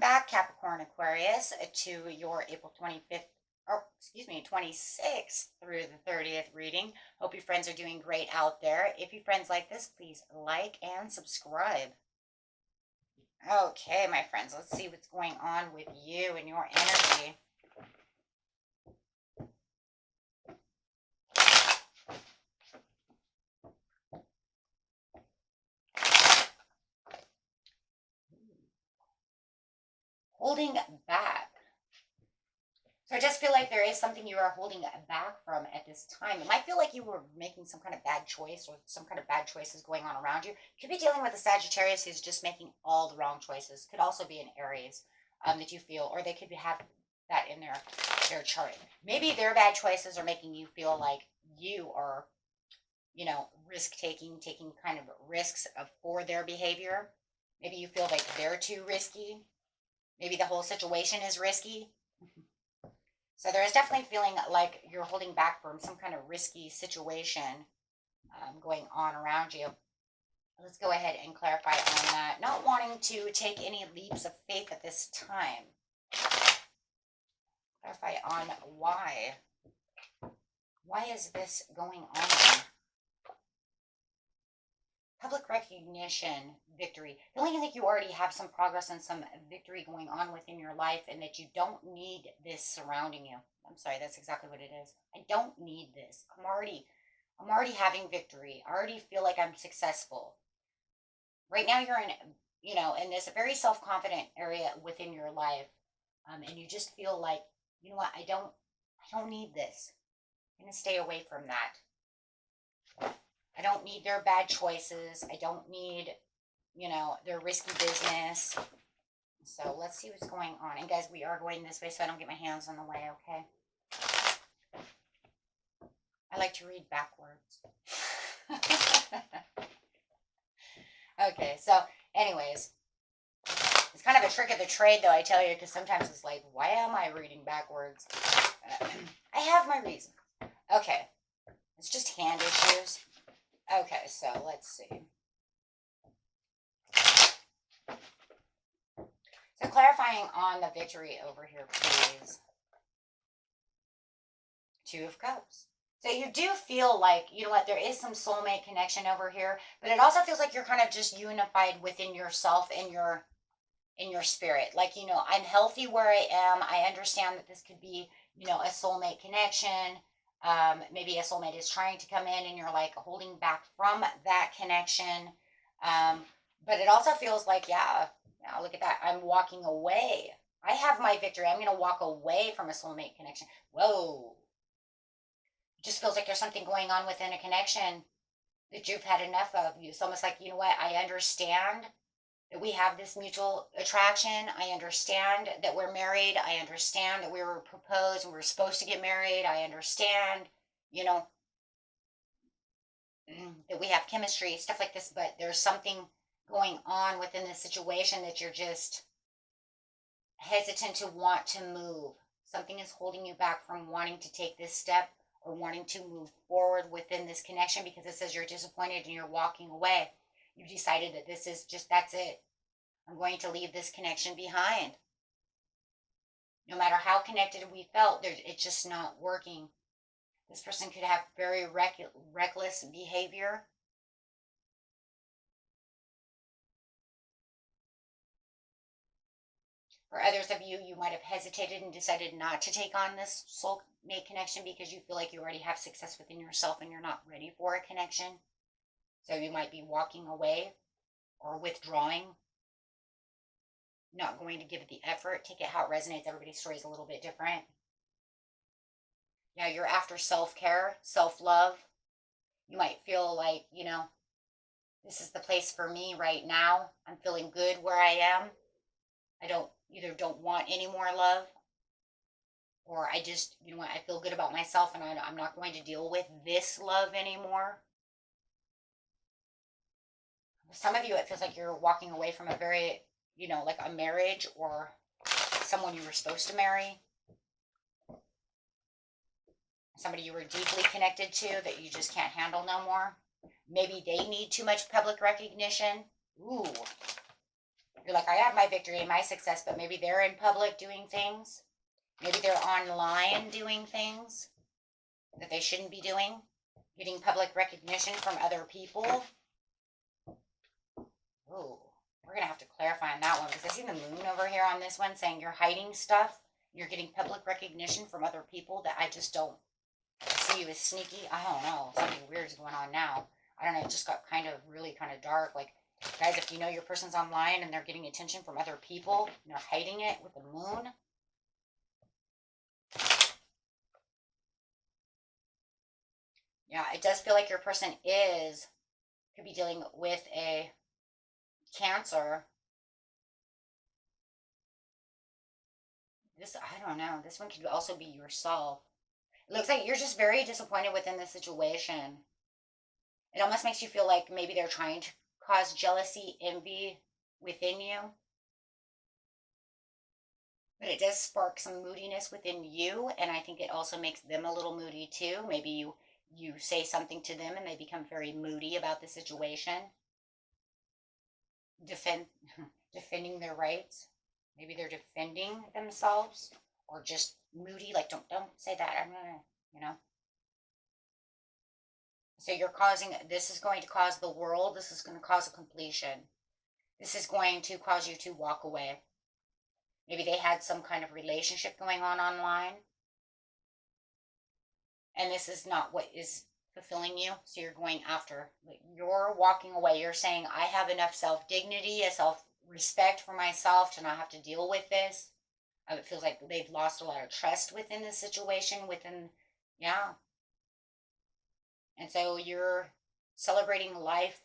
back, Capricorn Aquarius, to your April 25th, or excuse me, 26th through the 30th reading. Hope you friends are doing great out there. If you friends like this, please like and subscribe. Okay, my friends, let's see what's going on with you and your energy. Holding back. So I just feel like there is something you are holding back from at this time. It might feel like you were making some kind of bad choice or some kind of bad choices going on around you. Could be dealing with a Sagittarius who's just making all the wrong choices. Could also be an Aries that you feel, or they could have that in their chart. Maybe their bad choices are making you feel like you are, risk-taking, taking kind of risks for their behavior. Maybe you feel like they're too risky. Maybe the whole situation is risky. So there is definitely feeling like you're holding back from some kind of risky situation going on around you. Let's go ahead and clarify on that. Not wanting to take any leaps of faith at this time. Clarify on why. Why is this going on? Public recognition, victory. Feeling like you already have some progress and some victory going on within your life and that you don't need this surrounding you. I'm sorry, that's exactly what it is. I don't need this. I'm already having victory. I already feel like I'm successful. Right now you're in this very self-confident area within your life. And you just feel like, you know what, I don't need this. I'm going to stay away from that. I don't need their bad choices. I don't need, their risky business. So let's see what's going on. And guys, we are going this way so I don't get my hands in the way, okay? I like to read backwards. Okay, so anyways, it's kind of a trick of the trade though, I tell you, because sometimes it's like, why am I reading backwards? I have my reasons. Okay, it's just hand issues. Okay, so let's see. So clarifying on the victory over here, please. Two of Cups. So you do feel like, you know what, there is some soulmate connection over here, but it also feels like you're kind of just unified within yourself and in your spirit. Like, I'm healthy where I am. I understand that this could be, a soulmate connection. Maybe a soulmate is trying to come in and you're like holding back from that connection. But it also feels like, yeah, look at that. I'm walking away. I have my victory. I'm going to walk away from a soulmate connection. Whoa. It just feels like there's something going on within a connection that you've had enough of. It's almost like, you know what? I understand that we have this mutual attraction. I understand that we're married. I understand that we were proposed and we're supposed to get married. I understand, that we have chemistry, stuff like this, but there's something going on within this situation that you're just hesitant to want to move. Something is holding you back from wanting to take this step or wanting to move forward within this connection because it says you're disappointed and you're walking away. You've decided that that's it. I'm going to leave this connection behind. No matter how connected we felt, it's just not working. This person could have very reckless behavior. For others of you, you might have hesitated and decided not to take on this soulmate connection because you feel like you already have success within yourself and you're not ready for a connection. So you might be walking away or withdrawing, not going to give it the effort. Take it how it resonates. Everybody's story is a little bit different. Yeah, you're after self-care, self-love. You might feel like, this is the place for me right now. I'm feeling good where I am. I don't want any more love, or I just, I feel good about myself and I'm not going to deal with this love anymore. Some of you, it feels like you're walking away from a very, like a marriage or someone you were supposed to marry. Somebody you were deeply connected to that you just can't handle no more. Maybe they need too much public recognition. Ooh. You're like, I have my victory and my success, but maybe they're in public doing things. Maybe they're online doing things that they shouldn't be doing, getting public recognition from other people. Ooh, we're going to have to clarify on that one because I see the moon over here on this one saying you're hiding stuff. You're getting public recognition from other people that I just don't see you as sneaky. I don't know. Something weird is going on now. I don't know. It just got kind of really kind of dark. Like, guys, if you know your person's online and they're getting attention from other people and they're hiding it with the moon. Yeah, it does feel like your person could be dealing with a Cancer. This, I don't know. This one could also be yourself. It looks like you're just very disappointed within the situation. It almost makes you feel like maybe they're trying to cause jealousy, envy within you. But it does spark some moodiness within you, and I think it also makes them a little moody too. Maybe you say something to them and they become very moody about the situation. Defend defending their rights. Maybe they're defending themselves or just moody, like don't say that. I'm gonna, you know. So you're causing, this is going to cause the world, this is going to cause a completion. This is going to cause you to walk away. Maybe they had some kind of relationship going on online. And this is not what is fulfilling you. So you're going after, you're walking away. You're saying, I have enough self-dignity, a self-respect for myself to not have to deal with this. It feels like they've lost a lot of trust within the situation, yeah. And so you're celebrating life.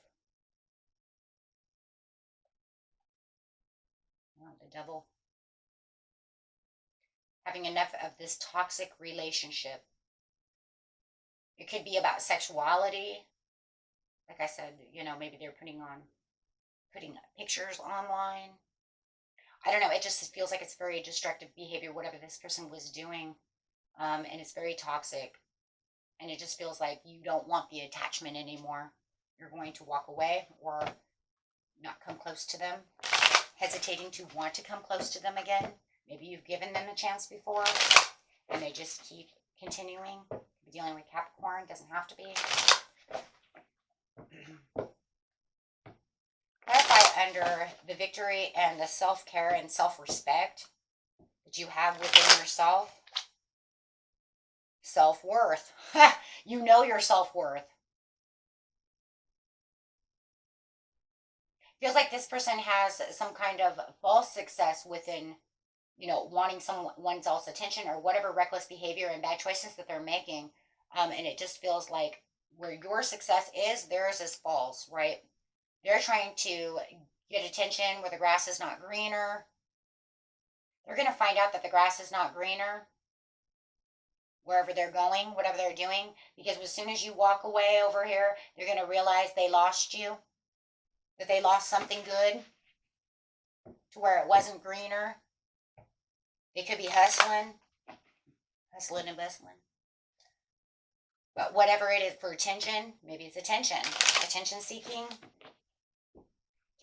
Oh, the devil. Having enough of this toxic relationship. It could be about sexuality. Like I said, maybe they're putting pictures online. I don't know. It just feels like it's very destructive behavior, whatever this person was doing. And it's very toxic. And it just feels like you don't want the attachment anymore. You're going to walk away or not come close to them. Hesitating to want to come close to them again. Maybe you've given them a chance before and they just keep continuing. Be dealing with Capricorn, doesn't have to be. Clarify under the victory and the self-care and self-respect that you have within yourself. Self-worth. You know your self-worth. Feels like this person has some kind of false success within, wanting someone else's attention or whatever reckless behavior and bad choices that they're making. And it just feels like where your success is, theirs is false, right? They're trying to get attention where the grass is not greener. They're going to find out that the grass is not greener wherever they're going, whatever they're doing, because as soon as you walk away over here, they're going to realize they lost you, that they lost something good to where it wasn't greener. They could be hustling and bustling. But whatever it is for attention, maybe it's attention seeking.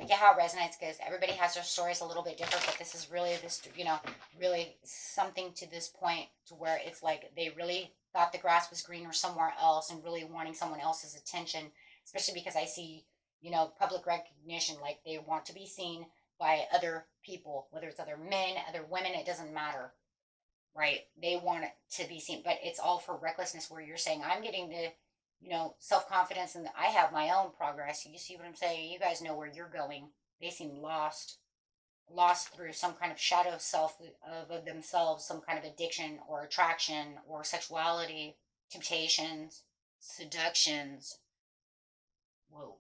Take it how it resonates, because everybody has their stories a little bit different, but this is really really something to this point to where it's like they really thought the grass was greener somewhere else and really wanting someone else's attention, especially because I see, public recognition, like they want to be seen by other people, whether it's other men, other women, it doesn't matter, right? They want it to be seen, but it's all for recklessness where you're saying, I'm getting to, self-confidence and I have my own progress. You see what I'm saying? You guys know where you're going. They seem lost through some kind of shadow self of themselves, some kind of addiction or attraction or sexuality, temptations, seductions. Whoa.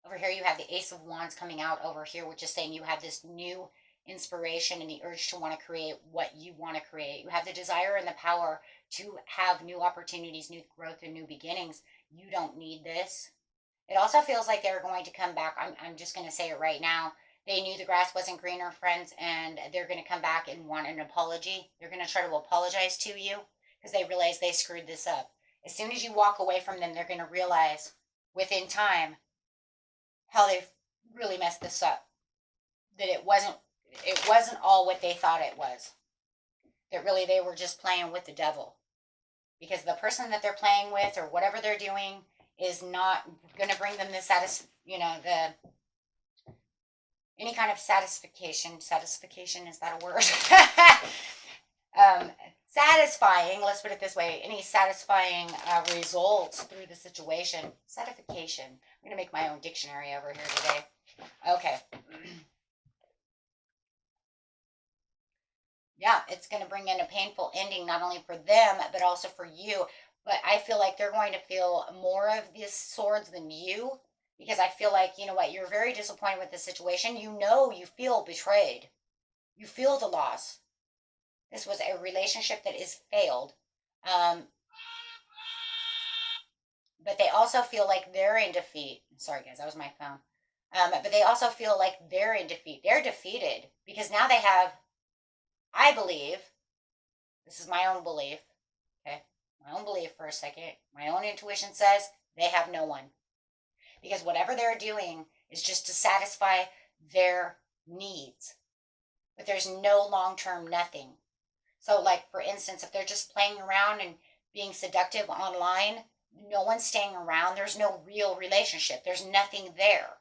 Over here you have the Ace of Wands coming out over here, which is saying you have this new inspiration and the urge to want to create what you want to create. You have the desire and the power to have new opportunities, new growth, and new beginnings. You don't need this. It also feels like they're going to come back. I'm just going to say it right now. They knew the grass wasn't greener, friends, and they're going to come back and want an apology. They're going to try to apologize to you because they realize they screwed this up. As soon as you walk away from them, they're going to realize within time how they really messed this up. That it wasn't all what they thought it was. That really they were just playing with the devil. Because the person that they're playing with or whatever they're doing is not going to bring them the any kind of satisfaction. Satisfaction, is that a word? Satisfying, let's put it this way, any satisfying results through the situation. Satisfaction. I'm going to make my own dictionary over here today. Okay. Yeah, it's going to bring in a painful ending, not only for them, but also for you. But I feel like they're going to feel more of these swords than you, because I feel like, you know what, you're very disappointed with the situation. You know, you feel betrayed. You feel the loss. This was a relationship that is failed. But they also feel like they're in defeat. Sorry, guys, that was my phone. But they also feel like they're in defeat. They're defeated because now they have, I believe, this is my own belief, okay? My own belief for a second. My own intuition says they have no one. Because whatever they're doing is just to satisfy their needs. But there's no long-term nothing. So, like, for instance, if they're just playing around and being seductive online, no one's staying around. There's no real relationship. There's nothing there.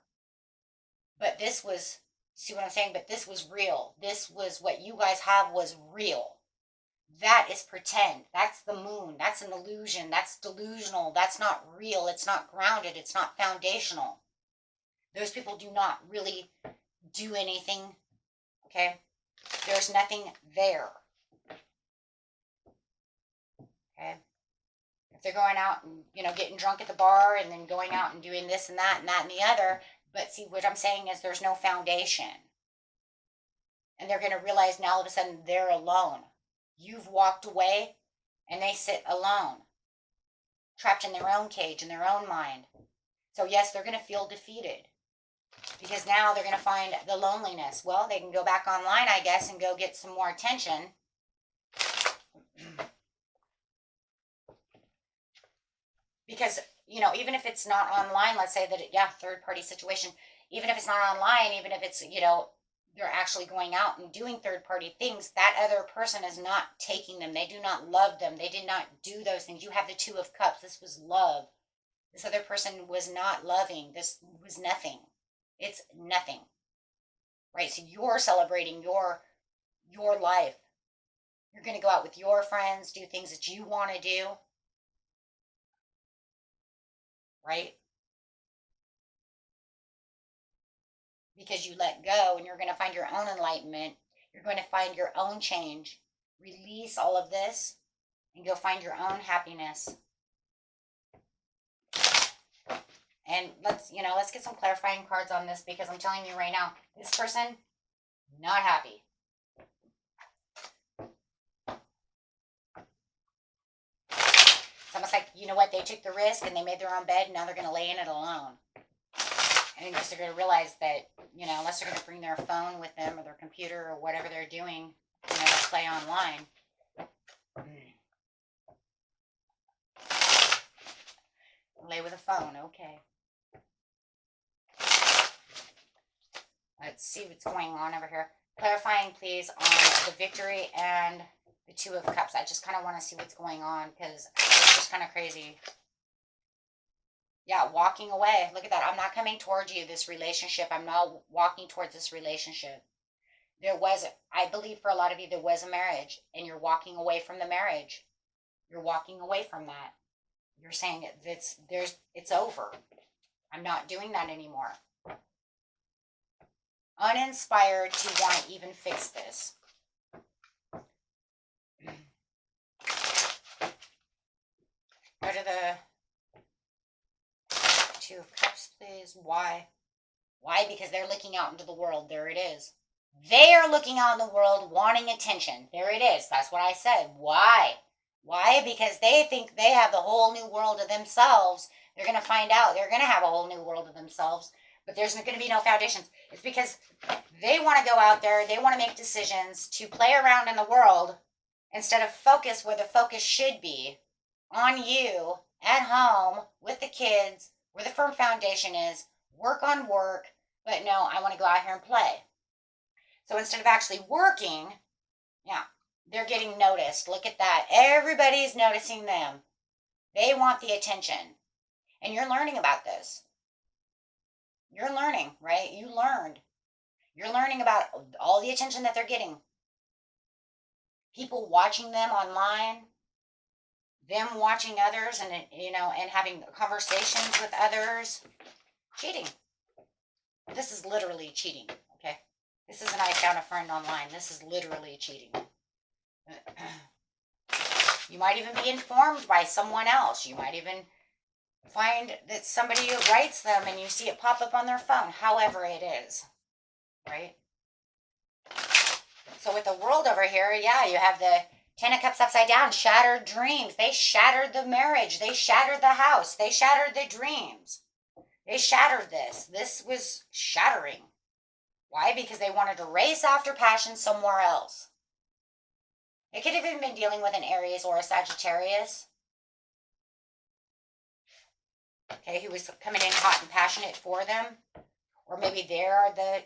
But this was, see what I'm saying? But this was real. This was what you guys have was real. That is pretend. That's the moon. That's an illusion. That's delusional. That's not real. It's not grounded. It's not foundational. Those people do not really do anything. Okay? There's nothing there. Okay? If they're going out and, getting drunk at the bar and then going out and doing this and that and the other, but see, what I'm saying is there's no foundation. And they're going to realize now all of a sudden they're alone. You've walked away and they sit alone, trapped in their own cage, in their own mind. So yes, they're going to feel defeated because now they're going to find the loneliness. Well, they can go back online, I guess, and go get some more attention. Because, even if it's not online, let's say that, third-party situation, even if it's not online, even if it's, they're actually going out and doing third-party things, that other person is not taking them. They do not love them. They did not do those things. You have the Two of Cups. This was love. This other person was not loving. This was nothing. It's nothing. Right? So you're celebrating your life. You're going to go out with your friends, do things that you want to do. Right? Because you let go and you're going to find your own enlightenment. You're going to find your own change. Release all of this and go find your own happiness. And let's get some clarifying cards on this, because I'm telling you right now, this person, not happy. It's almost like, you know what, they took the risk and they made their own bed and now they're going to lay in it alone. And because they're going to realize that, unless they're going to bring their phone with them or their computer or whatever they're doing, to play online. Lay with a phone, okay. Let's see what's going on over here. Clarifying, please, on the Victory and the Two of Cups. I just kind of want to see what's going on because it's just kind of crazy. Yeah, walking away. Look at that. I'm not coming towards you, this relationship. I'm not walking towards this relationship. I believe for a lot of you, there was a marriage, and you're walking away from the marriage. You're walking away from that. You're saying it's over. I'm not doing that anymore. Uninspired to want to even fix this. Go to the Two of Cups, please. Why? Why? Because they're looking out into the world. There it is. They are looking out in the world wanting attention. There it is. That's what I said. Why? Why? Because they think they have the whole new world of themselves. They're going to find out they're going to have a whole new world of themselves, but there's going to be no foundations. It's because they want to go out there. They want to make decisions to play around in the world instead of focus where the focus should be, on you, at home, with the kids, where the firm foundation is, work on work, but no, I want to go out here and play. So instead of actually working, yeah, they're getting noticed. Look at that. Everybody's noticing them. They want the attention. And you're learning about this. You're learning, right? You learned. You're learning about all the attention that they're getting. People watching them online, them watching others and and having conversations with others. Cheating. This is literally cheating, okay? This isn't I found a friend online. This is literally cheating. You might even be informed by someone else. You might even find that somebody writes them and you see it pop up on their phone, however it is, right? So with the world over here, yeah, you have the Ten of Cups upside down, shattered dreams. They shattered the marriage. They shattered the house. They shattered the dreams. They shattered this. This was shattering. Why? Because they wanted to race after passion somewhere else. It could have even been dealing with an Aries or a Sagittarius. Okay, who was coming in hot and passionate for them. Or maybe they're the,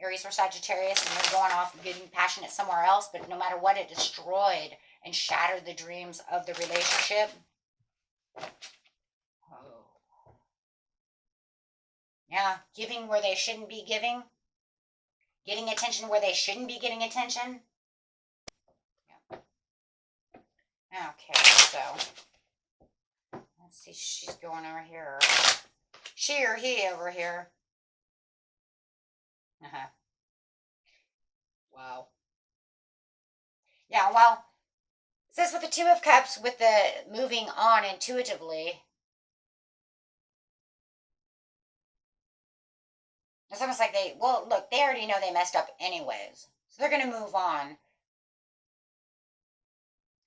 Aries or Sagittarius and they're going off and getting passionate somewhere else. But no matter what, it destroyed and shattered the dreams of the relationship. Oh. Yeah, giving where they shouldn't be giving. Getting attention where they shouldn't be getting attention. Yeah. Okay, so let's see, she's going over here. She or he over here. Wow. Yeah, well, it says with the Two of Cups, with the moving on intuitively, it's almost like they already know they messed up anyways. So they're going to move on.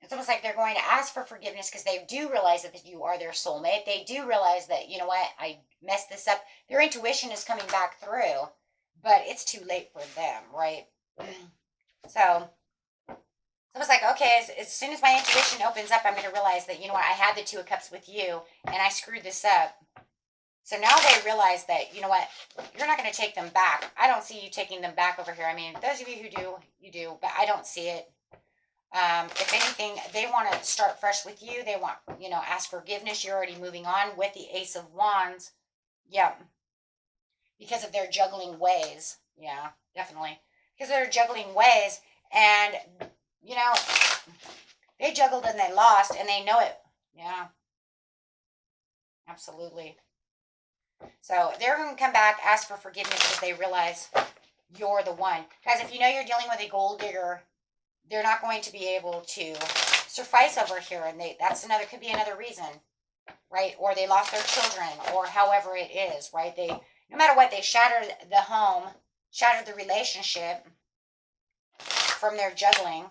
It's almost like they're going to ask for forgiveness because they do realize that you are their soulmate. They do realize that, you know what, I messed this up. Their intuition is coming back through, but it's too late for them, right? So it's like, okay, as soon as my intuition opens up, I'm going to realize that, you know what, I had the Two of Cups with you and I screwed this up. So now they realize that, you know what, you're not going to take them back. I don't see you taking them back over here. I mean, those of you who do, you do, but I don't see it. If anything, they want to start fresh with you. They want, ask forgiveness. You're already moving on with the Ace of Wands. Yeah. Because of their juggling ways. Yeah, definitely. Because of their juggling ways. And, they juggled and they lost and they know it. Yeah. Absolutely. So they're going to come back, ask for forgiveness because they realize you're the one. Guys, if you know you're dealing with a gold digger, they're not going to be able to suffice over here. And could be another reason, right? Or they lost their children or however it is, right? No matter what, they shattered the home, shattered the relationship from their juggling.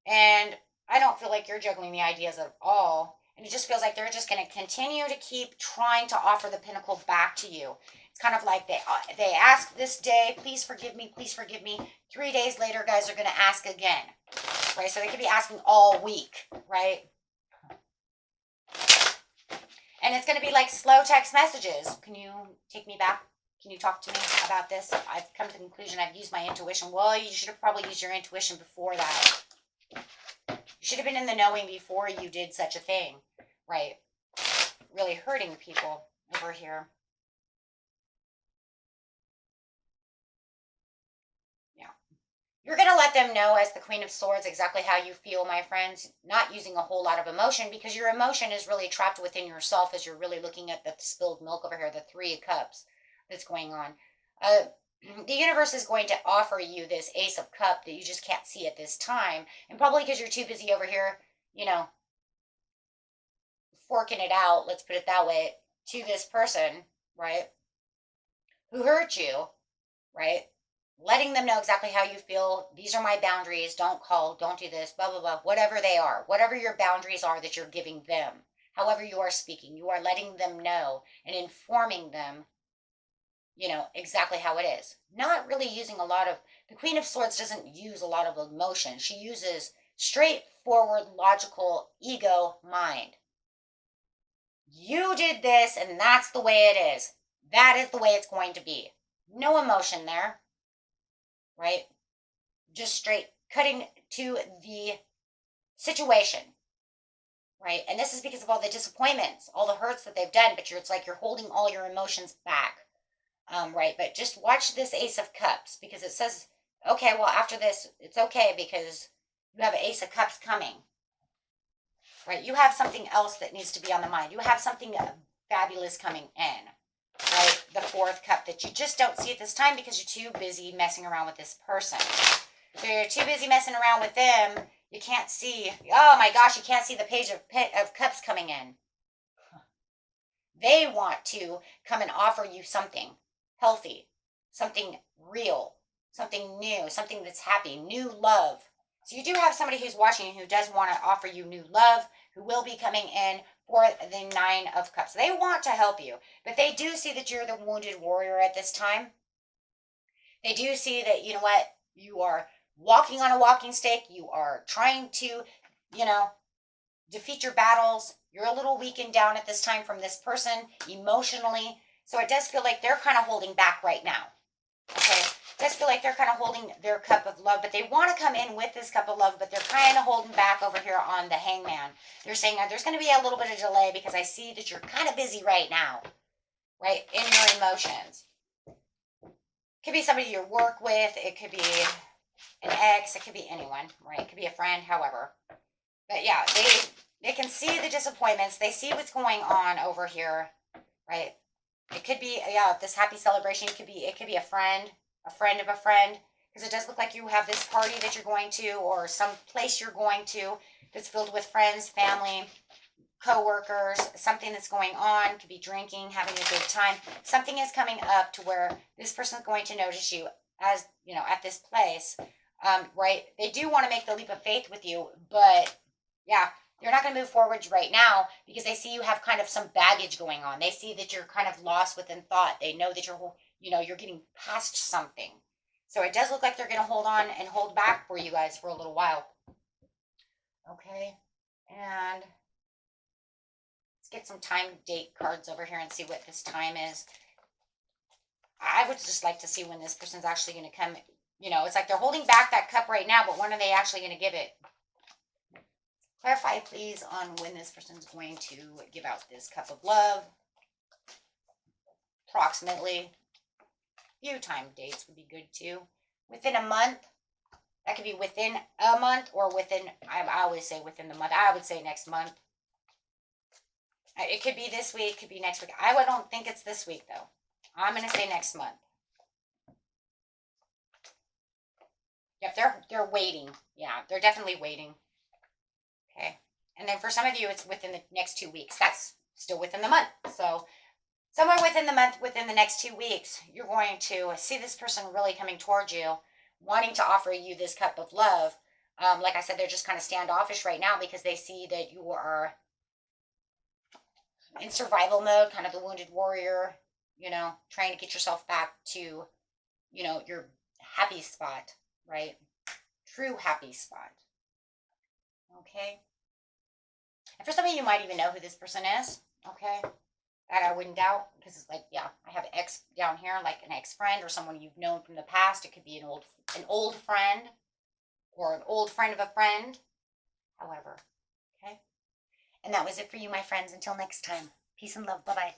And I don't feel like you're juggling the ideas at all. And it just feels like they're just going to continue to keep trying to offer the pinnacle back to you. It's kind of like they ask this day, please forgive me, please forgive me. 3 days later, guys are going to ask again, right? So they could be asking all week, right? And it's going to be like slow text messages. Can you take me back? Can you talk to me about this? I've come to the conclusion I've used my intuition. Well, you should have probably used your intuition before that. You should have been in the knowing before you did such a thing, right? Really hurting people over here. Yeah. You're going to let them know as the Queen of Swords exactly how you feel, my friends, not using a whole lot of emotion because your emotion is really trapped within yourself as you're really looking at the spilled milk over here, the Three of Cups that's going on. The universe is going to offer you this Ace of Cups that you just can't see at this time. And probably because you're too busy over here, forking it out, let's put it that way, to this person, right, who hurt you, right? Letting them know exactly how you feel. These are my boundaries. Don't call. Don't do this. Blah, blah, blah. Whatever they are. Whatever your boundaries are that you're giving them. However you are speaking. You are letting them know and informing them, exactly how it is. Not really using a lot of... The Queen of Swords doesn't use a lot of emotion. She uses straightforward, logical, ego, mind. You did this, and that's the way it is. That is the way it's going to be. No emotion there, right? Just straight cutting to the situation, right? And this is because of all the disappointments, all the hurts that they've done, but it's like you're holding all your emotions back, right? But just watch this Ace of Cups, because it says, okay, well, after this, it's okay because you have an Ace of Cups coming, right? You have something else that needs to be on the mind. You have something fabulous coming in, right? The Fourth Cup that you just don't see at this time because you're too busy messing around with this person. So you're too busy messing around with them. You can't see, oh my gosh, you can't see the Page of Cups coming in. They want to come and offer you something healthy, something real, something new, something that's happy, new love. So you do have somebody who's watching who does want to offer you new love, who will be coming in for the Nine of Cups. They want to help you, but they do see that you're the wounded warrior at this time. They do see that, you know what, you are walking on a walking stick. You are trying to, defeat your battles. You're a little weakened down at this time from this person emotionally. So it does feel like they're kind of holding back right now. Okay. It does feel like they're kind of holding their cup of love, but they want to come in with this cup of love, but they're kind of holding back over here on the Hangman. They're saying there's going to be a little bit of delay because I see that you're kind of busy right now, right, in your emotions. It could be somebody you work with. It could be an ex. It could be anyone, right? It could be a friend, however. But yeah, they can see the disappointments. They see what's going on over here, right? It could be, yeah, this happy celebration. It could be a friend of a friend, because it does look like you have this party that you're going to, or some place you're going to that's filled with friends, family, co-workers, something that's going on. It could be drinking, having a good time. Something is coming up to where this person is going to notice you as, at this place, right? They do want to make the leap of faith with you, but yeah, they're not going to move forward right now because they see you have kind of some baggage going on. They see that you're kind of lost within thought. They know that you're getting past something. So it does look like they're going to hold on and hold back for you guys for a little while. Okay. And let's get some time date cards over here and see what this time is. I would just like to see when this person's actually going to come. It's like they're holding back that cup right now, but when are they actually going to give it? Clarify, please, on when this person's going to give out this cup of love. Approximately. Few time dates would be good too. Within a month. That could be within a month or within, I always say within the month. I would say next month. It could be this week. It could be next week. I don't think it's this week, though. I'm going to say next month. Yep, they're waiting. Yeah, they're definitely waiting. Okay. And then for some of you, it's within the next 2 weeks. That's still within the month. So somewhere within the month, within the next 2 weeks, you're going to see this person really coming towards you, wanting to offer you this cup of love. Like I said, they're just kind of standoffish right now because they see that you are in survival mode, kind of the wounded warrior, trying to get yourself back to, your happy spot, right? True happy spot. Okay. And for some of you, might even know who this person is. Okay. That I wouldn't doubt, because it's like, yeah, I have ex down here, like an ex-friend or someone you've known from the past. It could be an old friend or an old friend of a friend. However, okay. And that was it for you, my friends. Until next time. Peace and love. Bye-bye.